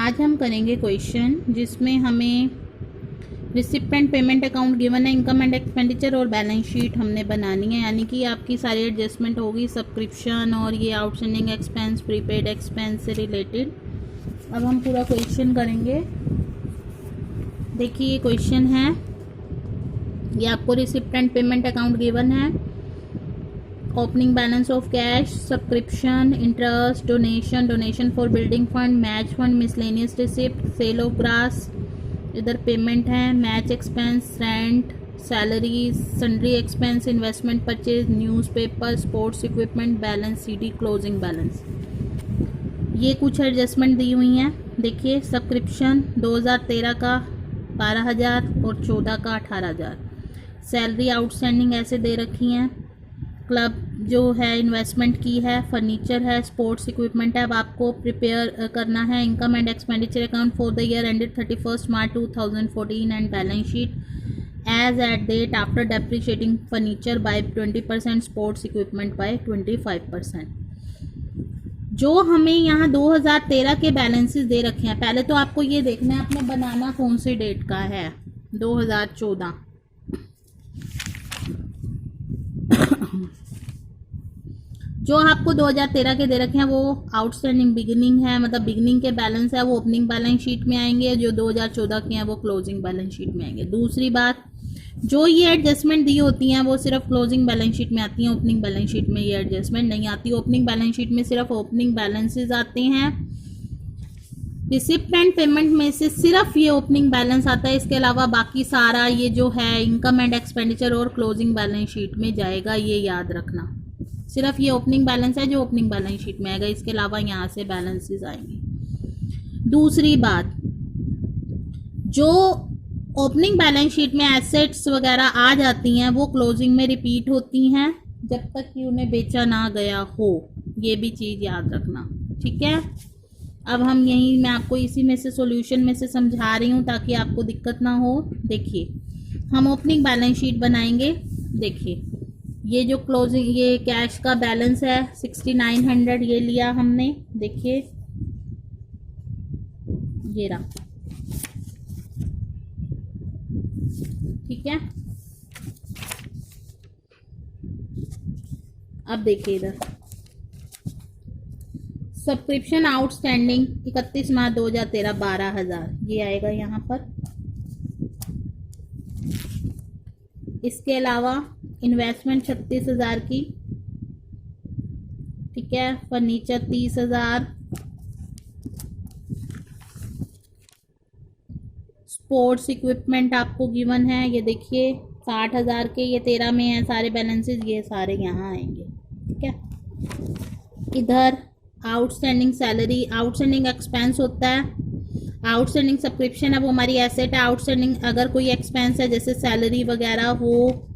आज हम करेंगे क्वेश्चन जिसमें हमें receipt and payment account given है, इनकम एंड एक्सपेंडिचर और बैलेंस शीट हमने बनानी है, यानी कि आपकी सारी एडजस्टमेंट होगी सब्सक्रिप्शन और ये आउटस्टैंडिंग एक्सपेंस, प्रीपेड एक्सपेंस से रिलेटेड। अब हम पूरा क्वेश्चन करेंगे। देखिए ये क्वेश्चन है, ये आपको receipt and payment account given है, opening balance of cash, subscription, interest, donation for building fund, match fund, miscellaneous receipt, sale of grass, इधर पेमेंट है, match expense, rent, salaries, sundry expense, investment purchase, newspaper, sports equipment, balance CD, closing balance. ये कुछ adjustment दी हुई हैं। देखिए subscription 2013 का 12,000 और 14 का 18,000। सैलरी आउटस्टैंडिंग ऐसे दे रखी हैं। क्लब जो है इन्वेस्टमेंट की है, फर्नीचर है, स्पोर्ट्स इक्विपमेंट है। अब आपको प्रिपेयर करना है income and expenditure account for the year ended 31 March 2014 and balance sheet as at date after depreciating furniture by 20%, sports equipment by 25%। जो हमें यहाँ 2013 के बैलेंसेस दे रखे हैं, पहले तो आपको ये देखना है आपने बनाना कौन सी डेट का है। 2014 जो आपको 2013 के दे रखे हैं वो आउटस्टैंडिंग बिगिनिंग है, मतलब बिगिनिंग के बैलेंस है, वो ओपनिंग बैलेंस शीट में आएंगे। जो 2014 के हैं वो क्लोजिंग बैलेंस शीट में आएंगे। दूसरी बात, जो ये एडजस्टमेंट दी होती हैं वो सिर्फ क्लोजिंग बैलेंस शीट में आती हैं, ओपनिंग बैलेंस शीट में ये एडजस्टमेंट नहीं आती। ओपनिंग बैलेंस शीट में सिर्फ ओपनिंग बैलेंसेज आते हैं। रिसिप्ट एंड पेमेंट में से सिर्फ ये ओपनिंग बैलेंस आता है, इसके अलावा बाकी सारा ये जो है इनकम एंड एक्सपेंडिचर और क्लोजिंग बैलेंस शीट में जाएगा, ये याद रखना। सिर्फ ये ओपनिंग बैलेंस है जो ओपनिंग बैलेंस शीट में आएगा, इसके अलावा यहाँ से बैलेंसेस आएंगे। दूसरी बात, जो ओपनिंग बैलेंस शीट में एसेट्स वगैरह आ जाती हैं वो क्लोजिंग में रिपीट होती हैं जब तक कि उन्हें बेचा ना गया हो, ये भी चीज़ याद रखना, ठीक है। अब हम यहीं मैं आपको इसी में से सॉल्यूशन में से समझा रही हूँ ताकि आपको दिक्कत ना हो। देखिए हम ओपनिंग बैलेंस शीट बनाएंगे। देखिए ये जो क्लोजिंग ये कैश का बैलेंस है 6900 ये लिया हमने। देखिए ये रहा, ठीक है। अब देखिए इधर सब्सक्रिप्शन आउटस्टैंडिंग 31 मार्च 2013 12,000 ये आएगा यहाँ पर। इसके अलावा इन्वेस्टमेंट 36,000 की, ठीक है। फर्नीचर 30,000, स्पोर्ट्स इक्विपमेंट आपको गिवन है, ये देखिए 60,000 के, ये 13 में है सारे बैलेंसेस, ये सारे यहाँ आएंगे, ठीक है। इधर आउटस्टैंडिंग सैलरी, आउटस्टैंडिंग एक्सपेंस होता है, आउटस्टैंडिंग सब्सक्रिप्शन है वो हमारी एसेट है। आउटस्टैंडिंग अगर कोई एक्सपेंस है जैसे सैलरी वगैरह हो,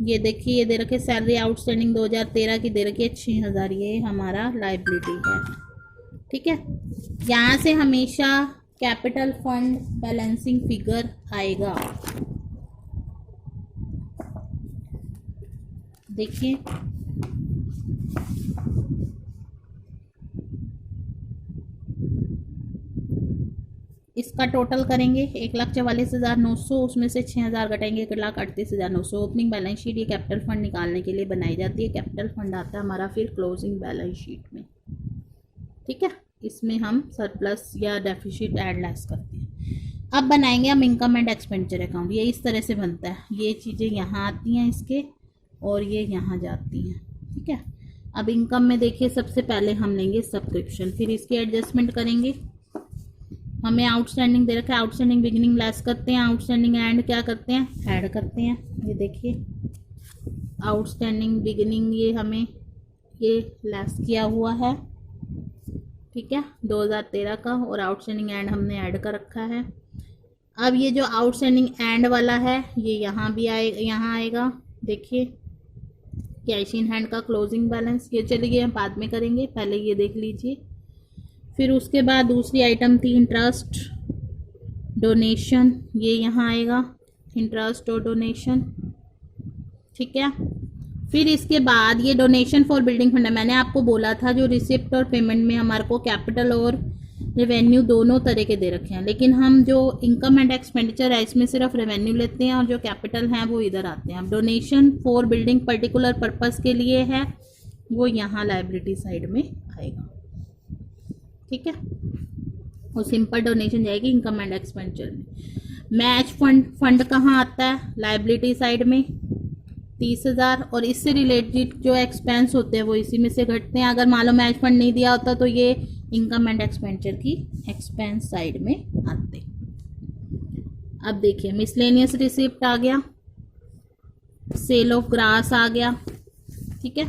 ये देखिए ये दे रखे सैलरी आउटस्टैंडिंग 2013 की दे रखी है 6,000, ये हमारा लाइबिलिटी है, ठीक है। यहाँ से हमेशा कैपिटल फंड बैलेंसिंग फिगर आएगा। देखिए इसका टोटल करेंगे 1,44,900, उसमें से 6,000 घटाएंगे 1,38,900। ओपनिंग बैलेंस शीट ये कैपिटल फंड निकालने के लिए बनाई जाती है। कैपिटल फंड आता है हमारा फिर क्लोजिंग बैलेंस शीट में, ठीक है। इसमें हम सरप्लस या डेफिसिट ऐड लेस करते हैं। अब बनाएंगे हम इनकम एंड एक्सपेंडिचर अकाउंट। ये इस तरह से बनता है, ये चीज़ें यहाँ आती हैं इसके और ये यहाँ जाती हैं, ठीक है। अब इनकम में देखिए सबसे पहले हम लेंगे सब्सक्रिप्शन, फिर इसकी एडजस्टमेंट करेंगे। हमें आउटस्टैंडिंग दे रखा है, आउटस्टैंडिंग बिगिनिंग लेस करते हैं, आउटस्टैंडिंग एंड क्या करते हैं, ऐड करते हैं। ये देखिए आउटस्टैंडिंग बिगिनिंग ये हमें ये लेस किया हुआ है, ठीक है, 2013 का, और आउटस्टैंडिंग एंड हमने ऐड कर रखा है। अब ये जो आउटस्टैंडिंग एंड वाला है ये यहाँ भी आएगा, यहाँ आएगा। देखिए कैश इन हैंड का क्लोजिंग बैलेंस, ये चलिए हम बाद में करेंगे, पहले ये देख लीजिए। फिर उसके बाद दूसरी आइटम थी इंटरेस्ट डोनेशन, ये यहाँ आएगा इंटरेस्ट और डोनेशन, ठीक है। फिर इसके बाद ये डोनेशन फॉर बिल्डिंग फंड है। मैंने आपको बोला था जो रिसिप्ट और पेमेंट में हमारे को कैपिटल और रेवेन्यू दोनों तरह के दे रखे हैं, लेकिन हम जो इनकम एंड एक्सपेंडिचर है इसमें सिर्फ रेवेन्यू लेते हैं और जो कैपिटल हैं वो इधर आते हैं। अब donation for building particular purpose के लिए है, वो यहाँ लाइबिलिटी साइड में आएगा। ठीक है, वो सिंपल डोनेशन जाएगी इनकम एंड एक्सपेंडिचर में। मैच फंड कहाँ आता है? लाइबिलिटी साइड में 30,000, और इससे रिलेटेड जो एक्सपेंस होते हैं वो इसी में से घटते हैं। अगर मान लो मैच फंड नहीं दिया होता तो ये इनकम एंड एक्सपेंडिचर की एक्सपेंस साइड में आते। अब देखिए मिसलेनियस रिसिप्ट आ गया, सेल ऑफ ग्रास आ गया, ठीक है,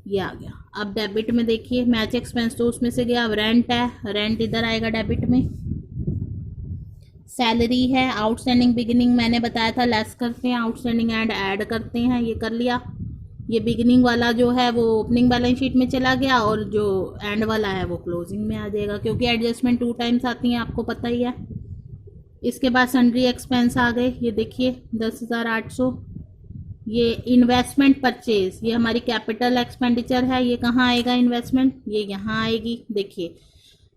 ये आ गया। अब डेबिट में देखिए मैच एक्सपेंस तो उसमें से गया। अब रेंट है, रेंट इधर आएगा डेबिट में। सैलरी है, आउटस्टैंडिंग बिगिनिंग मैंने बताया था लेस करते हैं, आउटस्टैंडिंग एंड ऐड करते हैं, ये कर लिया। ये बिगिनिंग वाला जो है वो ओपनिंग बैलेंस शीट में चला गया और जो एंड वाला है वो क्लोजिंग में आ जाएगा, क्योंकि एडजस्टमेंट 2 टाइम्स आती हैं, आपको पता ही है। इसके बाद सन्ड्री एक्सपेंस आ गए, ये देखिए 10,800। ये इन्वेस्टमेंट परचेज, ये हमारी कैपिटल एक्सपेंडिचर है, ये कहाँ आएगा इन्वेस्टमेंट? ये यहाँ आएगी। देखिए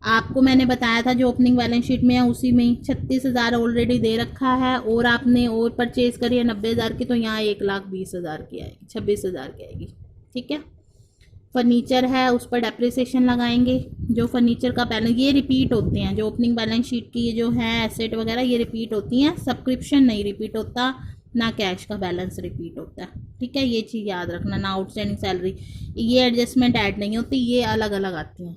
आपको मैंने बताया था जो ओपनिंग बैलेंस शीट में है उसी में 36,000 ऑलरेडी दे रखा है, और आपने और परचेज करी है 90,000 की, तो यहाँ 1,20,000 की आएगी, 26,000 की आएगी। ठीक है, फर्नीचर है उस पर डेप्रिसिएशन लगाएंगे। जो फर्नीचर का बैलेंस, ये रिपीट होते हैं जो ओपनिंग बैलेंस शीट की ये जो है एसेट वगैरह, ये रिपीट होती हैं। सब्सक्रिप्शन नहीं रिपीट होता, ना कैश का बैलेंस रिपीट होता है। ठीक है, ये चीज़ याद रखना। ना आउटस्टैंडिंग सैलरी, ये एडजस्टमेंट ऐड नहीं होती, ये अलग अलग आती हैं।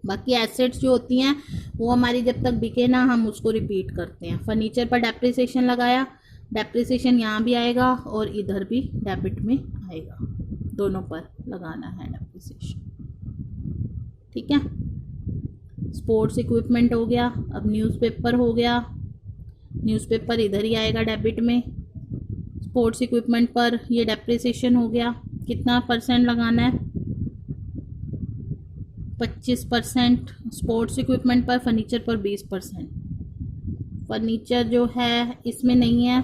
बाकी एसेट्स जो होती हैं वो हमारी जब तक बिके ना हम उसको रिपीट करते हैं। फर्नीचर पर डेप्रिसिएशन लगाया, डेप्रिसिएशन यहाँ भी आएगा और इधर भी डेबिट में आएगा, दोनों पर लगाना है डेप्रिसिएशन। ठीक है, स्पोर्ट्स इक्विपमेंट हो गया। अब न्यूज़पेपर हो गया, न्यूज़पेपर इधर ही आएगा डेबिट में। स्पोर्ट्स इक्विपमेंट पर ये डेप्रिसिएशन हो गया, कितना परसेंट लगाना है? 25% स्पोर्ट्स इक्विपमेंट पर, फर्नीचर पर 20%। फर्नीचर जो है इसमें नहीं है,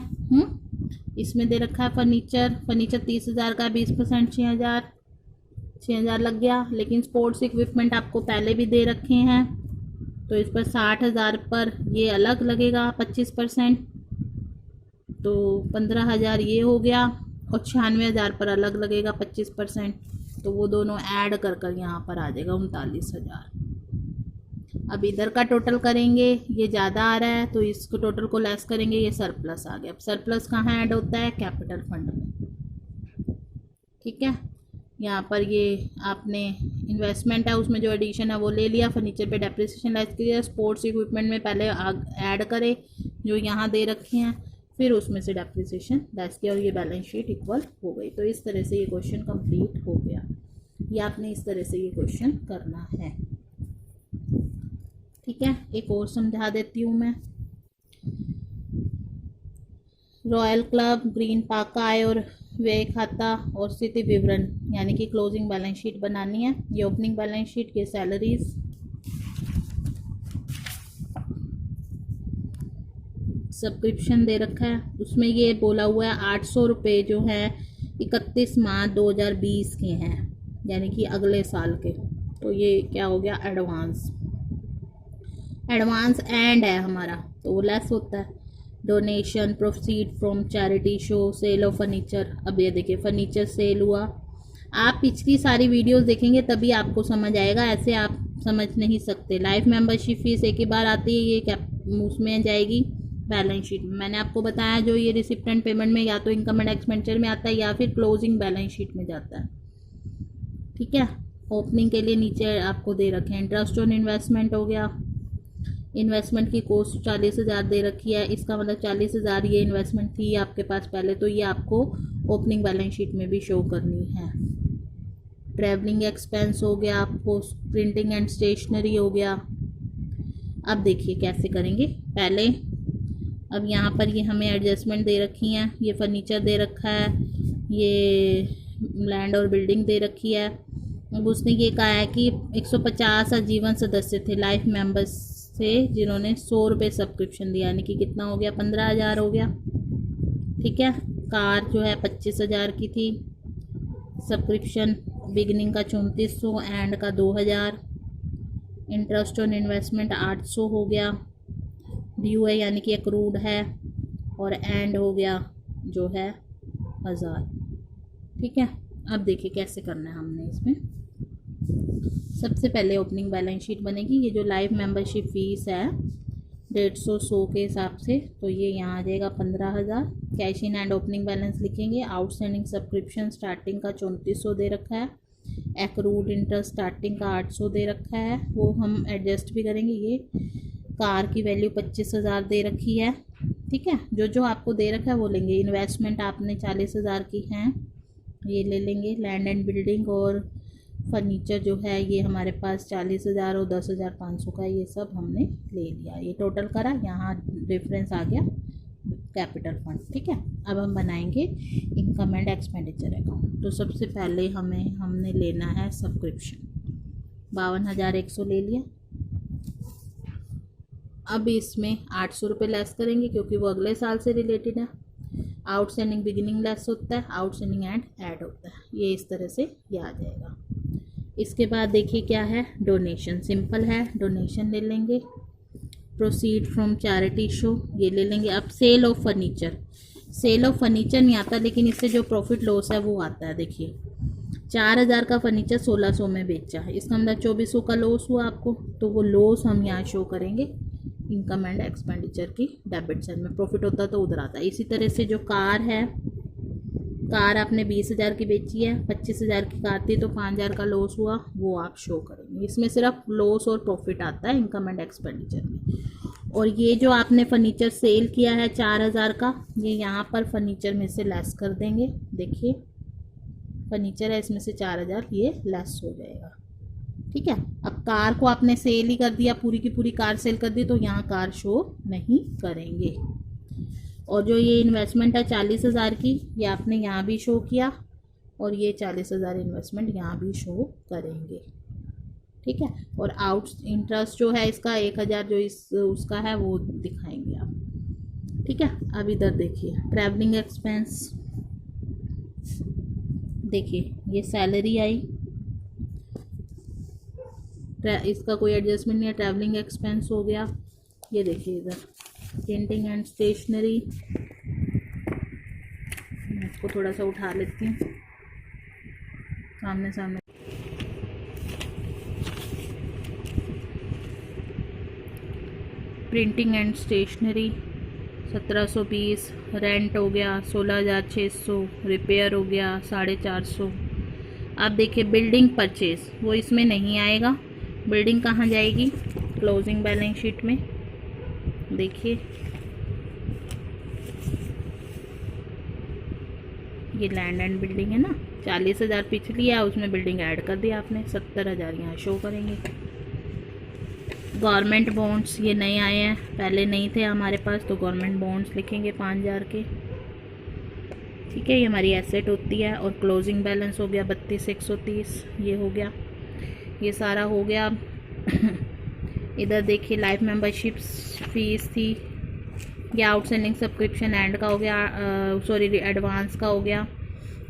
इसमें दे रखा है फर्नीचर 30,000 का 20% 6,000 लग गया। लेकिन स्पोर्ट्स इक्विपमेंट आपको पहले भी दे रखे हैं, तो इस पर 60,000 पर ये अलग लगेगा 25%, तो 15,000 ये हो गया, और 96,000 पर अलग लगेगा 25%, तो वो दोनों ऐड कर कर यहाँ पर आ जाएगा 39,000। अब इधर का टोटल करेंगे, ये ज़्यादा आ रहा है तो इसको टोटल को लेस करेंगे, ये सरप्लस आ गया। अब सरप्लस कहाँ ऐड होता है? कैपिटल फंड में। ठीक है, यहाँ पर ये आपने इन्वेस्टमेंट है उसमें जो एडिशन है वो ले लिया, फर्नीचर पे डेप्रिसिएशन लेस किया, स्पोर्ट्स इक्विपमेंट में पहले ऐड करे जो यहाँ दे रखे हैं, फिर उसमें से डेप्रिसिएशन लेस किया, और ये बैलेंस शीट इक्वल हो गई। तो इस तरह से ये क्वेश्चन कंप्लीट हो गया। ये आपने इस तरह से ये क्वेश्चन करना है। ठीक है, एक और समझा देती हूँ मैं। रॉयल क्लब, ग्रीन पार्क का आय और व्यय खाता और स्थिति विवरण यानी कि क्लोजिंग बैलेंस शीट बनानी है। ये ओपनिंग बैलेंस शीट के सैलरीज, सब्सक्रिप्शन दे रखा है, उसमें ये बोला हुआ है 800 रुपये जो है 31 मार्च 2020 के हैं, यानी कि अगले साल के। तो ये क्या हो गया? एडवांस एंड है हमारा, तो वो लेस होता है। Donation, proceed from charity show, sale of furniture. अब ये देखिए फर्नीचर सेल हुआ। आप पिछली सारी वीडियोस देखेंगे तभी आपको समझ आएगा, ऐसे आप समझ नहीं सकते। लाइफ मेंबरशिप फीस एक ही बार आती है, ये क्या उसमें जाएगी बैलेंस शीट में। मैंने आपको बताया जो ये रिसिप्ट एंड पेमेंट में या तो इनकम एंड एक्सपेंडिचर में आता है या फिर क्लोजिंग बैलेंस शीट में जाता है। ठीक है, ओपनिंग के लिए नीचे आपको दे रखे हैं। इंटरेस्ट ऑन इन्वेस्टमेंट हो गया, इन्वेस्टमेंट की कॉस्ट 40,000 दे रखी है, इसका मतलब 40,000 ये इन्वेस्टमेंट थी आपके पास पहले, तो ये आपको ओपनिंग बैलेंस शीट में भी शो करनी है। ट्रैवलिंग एक्सपेंस हो गया, आपको प्रिंटिंग एंड स्टेशनरी हो गया। अब देखिए कैसे करेंगे। पहले अब यहाँ पर ये हमें एडजस्टमेंट दे रखी हैं, ये फर्नीचर दे रखा है, ये लैंड और बिल्डिंग दे रखी है। अब उसने ये कहा है कि 150 आजीवन सदस्य थे लाइफ मेंबर्स से जिन्होंने 100 रुपये सब्सक्रिप्शन दिया, यानी कि कितना हो गया? 15,000 हो गया। ठीक है, कार जो है 25,000 की थी, सब्सक्रिप्शन बिगनिंग का 3400, एंड का 2,000। इंटरेस्ट ऑन इन्वेस्टमेंट 800 हो गया, ड्यू है यानी कि एक्रूड है, और एंड हो गया जो है 1000। ठीक है, अब देखिए कैसे करना है हमने इसमें। सबसे पहले ओपनिंग बैलेंस शीट बनेगी। ये जो लाइव मेंबरशिप फीस है 150 के हिसाब से, तो ये यहाँ आ जाएगा 15,000। Cash in and opening balance लिखेंगे। आउटस्टैंडिंग सब्सक्रिप्शन स्टार्टिंग का 3400 दे रखा है। एक्रूड इंटरेस्ट स्टार्टिंग का 800 दे रखा है, वो हम एडजस्ट भी करेंगे। ये कार की वैल्यू 25,000 दे रखी है। ठीक है, जो जो आपको दे रखा है वो लेंगे। इन्वेस्टमेंट आपने 40,000 की हैं, ये ले लेंगे। लैंड एंड बिल्डिंग और फर्नीचर जो है ये हमारे पास 40,000 और 10,500 का, ये सब हमने ले लिया। ये टोटल करा, यहाँ डिफरेंस आ गया कैपिटल फंड। ठीक है, अब हम बनाएंगे इनकम एंड एक्सपेंडिचर अकाउंट। तो सबसे पहले हमने लेना है सब्सक्रिप्शन, 52,100 ले लिया। अब इसमें 800 रुपये लेस करेंगे क्योंकि वो अगले साल से रिलेटेड है। आउटस्टैंडिंग बिगिनिंग लेस होता है, आउटस्टैंडिंग एंड ऐड होता है। ये इस तरह से ये आ जाएगा। इसके बाद देखिए क्या है, डोनेशन। सिंपल है, डोनेशन ले लेंगे। प्रोसीड फ्रॉम चैरिटी शो, ये ले लेंगे। अब sale of furniture, sale of furniture नहीं आता, लेकिन इससे जो प्रॉफिट लॉस है वो आता है। देखिए 4,000 का फर्नीचर 1,600 में बेचा है, इसका मतलब 2,400 का लॉस हुआ आपको, तो वो लॉस हम यहाँ शो करेंगे इनकम एंड एक्सपेंडिचर की डेबिट साइड में। प्रॉफिट होता तो उधर आता है। इसी तरह से जो कार है, कार आपने 20,000 की बेची है, 25,000 की कार थी तो 5,000 का लॉस हुआ, वो आप शो करेंगे। इसमें सिर्फ लॉस और प्रॉफिट आता है इनकम एंड एक्सपेंडिचर में। और ये जो आपने फर्नीचर सेल किया है 4,000 का, ये यहाँ पर फर्नीचर में से लेस कर देंगे। देखिए फर्नीचर है, इसमें से 4,000 ये लेस हो जाएगा। ठीक है, अब कार को आपने सेल ही कर दिया, पूरी की पूरी कार सेल कर दी, तो यहाँ कार शो नहीं करेंगे। और जो ये इन्वेस्टमेंट है 40,000 की, ये आपने यहाँ भी शो किया, और ये 40,000 इन्वेस्टमेंट यहाँ भी शो करेंगे। ठीक है, और आउट इंटरेस्ट जो है इसका 1,000 जो उसका है वो दिखाएंगे आप। ठीक है, अब इधर देखिए ट्रैवलिंग एक्सपेंस। देखिए ये सैलरी आई, इसका कोई एडजस्टमेंट नहीं है, ट्रैवलिंग एक्सपेंस हो गया। ये देखिए इधर प्रिंटिंग एंड स्टेशनरी, इसको थोड़ा सा उठा लेती हूँ सामने सामने। प्रिंटिंग एंड स्टेशनरी 1,720, रेंट हो गया 16,600, रिपेयर हो गया 450। अब देखिए बिल्डिंग परचेज, वो इसमें नहीं आएगा। बिल्डिंग कहाँ जाएगी, क्लोजिंग बैलेंस शीट में। देखिए ये लैंड एंड बिल्डिंग है ना, 40,000 पिछली है, उसमें बिल्डिंग ऐड कर दिया आपने, 70,000 यहाँ शो करेंगे। गवर्नमेंट बॉन्ड्स ये नए आए हैं, पहले नहीं थे हमारे पास, तो गवर्नमेंट बॉन्ड्स लिखेंगे 5,000 के। ठीक है, ये हमारी एसेट होती है। और क्लोजिंग बैलेंस हो गया 32,130, ये हो गया, ये सारा हो गया। इधर देखिए लाइफ मेंबरशिप फीस थी, ये आउटस्टैंडिंग सब्सक्रिप्शन एंड का हो गया, सॉरी एडवांस का हो गया।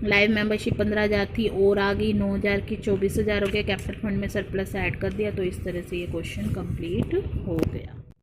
लाइव मेंबरशिप 15,000 थी और आ गई 9,000 की, 24,000 हो गया। कैपिटल फंड में सरप्लस ऐड कर दिया। तो इस तरह से ये क्वेश्चन कंप्लीट हो